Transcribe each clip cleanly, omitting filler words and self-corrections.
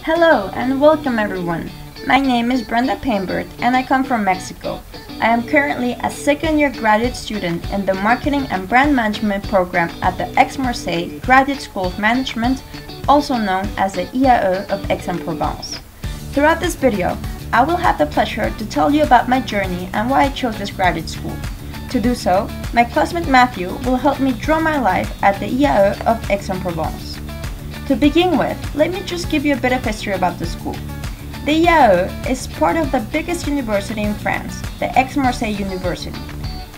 Hello and welcome everyone. My name is Brenda Painbert and I come from Mexico. I am currently a second-year graduate student in the Marketing and Brand Management program at the Aix-Marseille Graduate School of Management, also known as the IAE of Aix-en-Provence. Throughout this video, I will have the pleasure to tell you about my journey and why I chose this graduate school. To do so, my classmate Matthew will help me draw my life at the IAE of Aix-en-Provence. To begin with, let me just give you a bit of history about the school. The IAE is part of the biggest university in France, the Aix-Marseille University.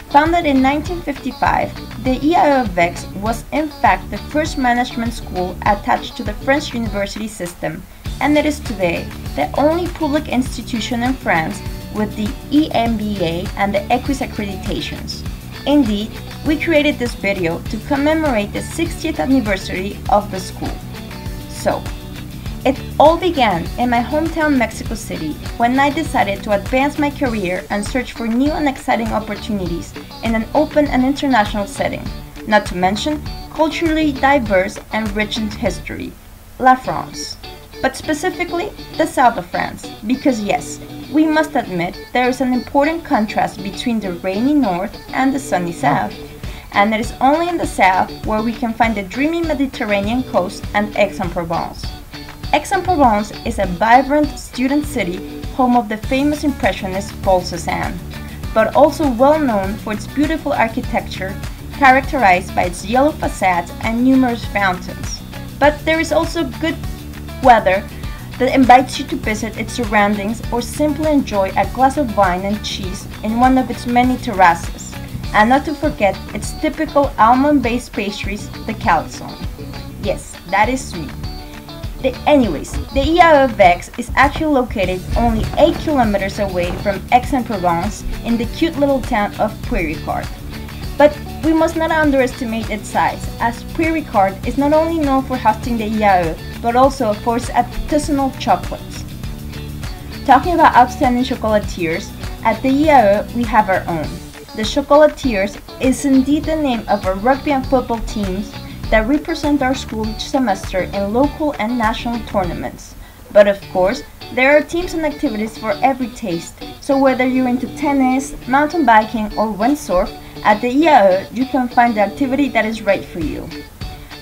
Founded in 1955, the IAE of Aix was in fact the first management school attached to the French university system, and it is today the only public institution in France with the EMBA and the EQUIS accreditations. Indeed, we created this video to commemorate the 60th anniversary of the school. So, it all began in my hometown Mexico City when I decided to advance my career and search for new and exciting opportunities in an open and international setting, not to mention culturally diverse and rich in history, La France, but specifically the south of France, because yes, we must admit there is an important contrast between the rainy north and the sunny south. And it is only in the south where we can find the dreamy Mediterranean coast and Aix-en-Provence. Aix-en-Provence is a vibrant student city, home of the famous impressionist Paul Cézanne, but also well known for its beautiful architecture, characterized by its yellow facades and numerous fountains. But there is also good weather that invites you to visit its surroundings or simply enjoy a glass of wine and cheese in one of its many terraces. And not to forget its typical almond-based pastries, the calzone. Yes, that is sweet. Anyways, the IAE of Aix is actually located only 8 kilometers away from Aix-en-Provence in the cute little town of Puy-Ricard. But we must not underestimate its size, as Puy-Ricard is not only known for hosting the IAE, but also for its artisanal chocolates. Talking about outstanding chocolatiers, at the IAE we have our own. The Chocolatiers is indeed the name of our rugby and football teams that represent our school each semester in local and national tournaments. But of course, there are teams and activities for every taste, so whether you're into tennis, mountain biking or windsurf, at the IAE you can find the activity that is right for you.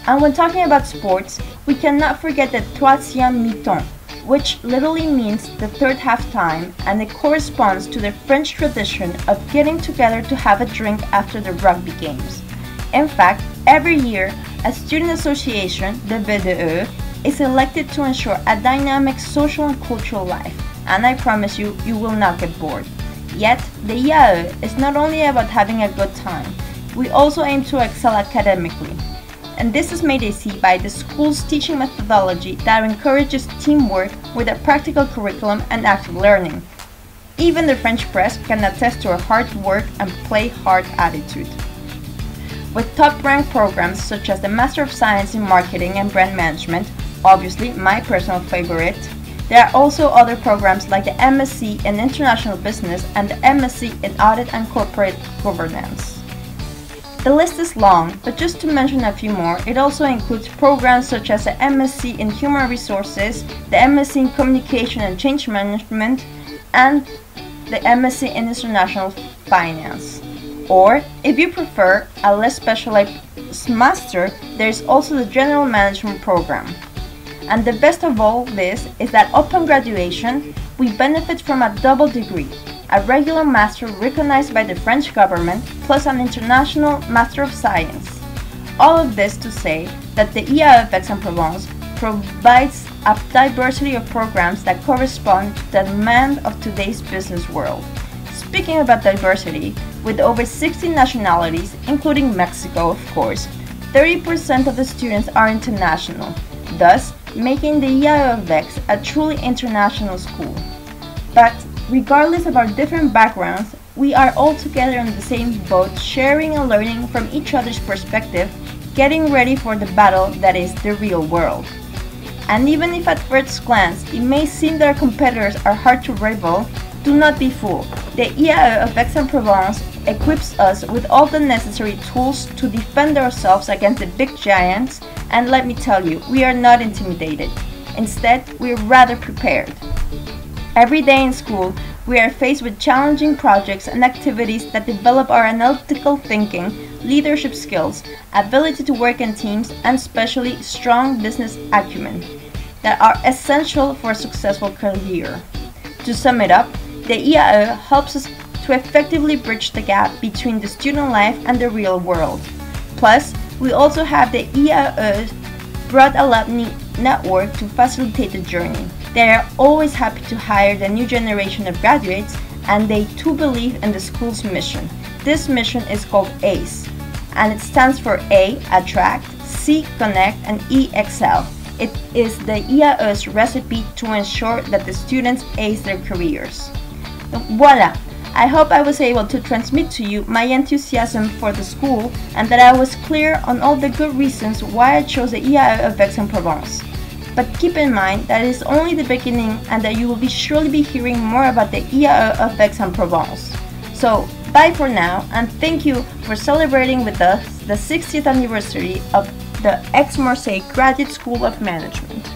And when talking about sports, we cannot forget the troisième mi-temps, which literally means the third half time, and it corresponds to the French tradition of getting together to have a drink after the rugby games. In fact, every year, a student association, the VDE, is elected to ensure a dynamic social and cultural life, and I promise you, you will not get bored. Yet, the IAE is not only about having a good time, we also aim to excel academically. And this is made easy by the school's teaching methodology that encourages teamwork with a practical curriculum and active learning. Even the French press can attest to a hard work and play hard attitude. With top-ranked programs such as the Master of Science in Marketing and Brand Management, obviously my personal favorite, there are also other programs like the MSc in International Business and the MSc in Audit and Corporate Governance. The list is long, but just to mention a few more, it also includes programs such as the MSc in Human Resources, the MSc in Communication and Change Management, and the MSc in International Finance. Or, if you prefer a less specialized master, there is also the General Management program. And the best of all this is that upon graduation, we benefit from a double degree, a regular master recognized by the French government, plus an international Master of Science. All of this to say that the IAE of Aix-en-Provence provides a diversity of programs that correspond to the demand of today's business world. Speaking about diversity, with over 60 nationalities, including Mexico of course, 30% of the students are international, thus making the IAE of Aix a truly international school. But regardless of our different backgrounds, we are all together in the same boat, sharing and learning from each other's perspective, getting ready for the battle that is the real world. And even if at first glance it may seem that our competitors are hard to rival, do not be fooled. The IAE of Aix-en-Provence equips us with all the necessary tools to defend ourselves against the big giants, and let me tell you, we are not intimidated. Instead, we're rather prepared. Every day in school, we are faced with challenging projects and activities that develop our analytical thinking, leadership skills, ability to work in teams, and especially strong business acumen that are essential for a successful career. To sum it up, the IAE helps us to effectively bridge the gap between the student life and the real world. Plus, we also have the IAE Broad Alumni Network to facilitate the journey. They are always happy to hire the new generation of graduates, and they too believe in the school's mission. This mission is called ACE, and it stands for A, Attract, C, Connect, and E, Excel. It is the IAE's recipe to ensure that the students ace their careers. Voila! I hope I was able to transmit to you my enthusiasm for the school and that I was clear on all the good reasons why I chose the IAE of Aix-en-Provence. But keep in mind that it is only the beginning and that you will surely be hearing more about the IAE of Aix-en-Provence. So, bye for now, and thank you for celebrating with us the 60th anniversary of the Aix-Marseille Graduate School of Management.